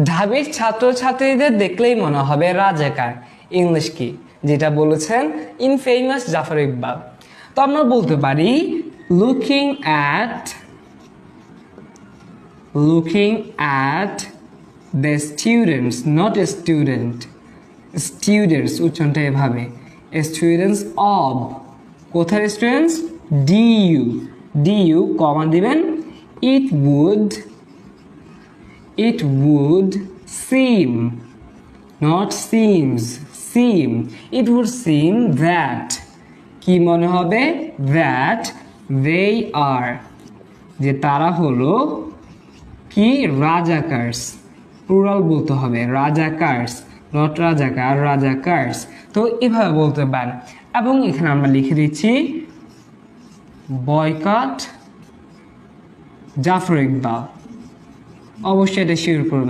ঢাবির ছাত্রছাত্রীদের দেখলেই মনে হবে রাজাকার। ইংলিশ কি, যেটা বলেছেন ইনফেমাস জাফর ইকবাল। তো আমরা বলতে পারি looking at the students, not a student, students উচ্চারণটা এভাবে, students of, কোথায় স্টুডেন্টস, du কমা দিবেন, it would seem, not seems, it would seem that, কি মনে হবে, that they are, যে তারা হলো কি, রাজাকার্স, প্লুরাল বলতে হবে, রাজাকার্স, নট রাজাকার, রাজাকার্স। তো এভাবে বলতে পারেন। এবং এখানে আমরা লিখে দিচ্ছি বয়কট জাফর ইকবাল। অবশ্যই এটা শিওর করবেন।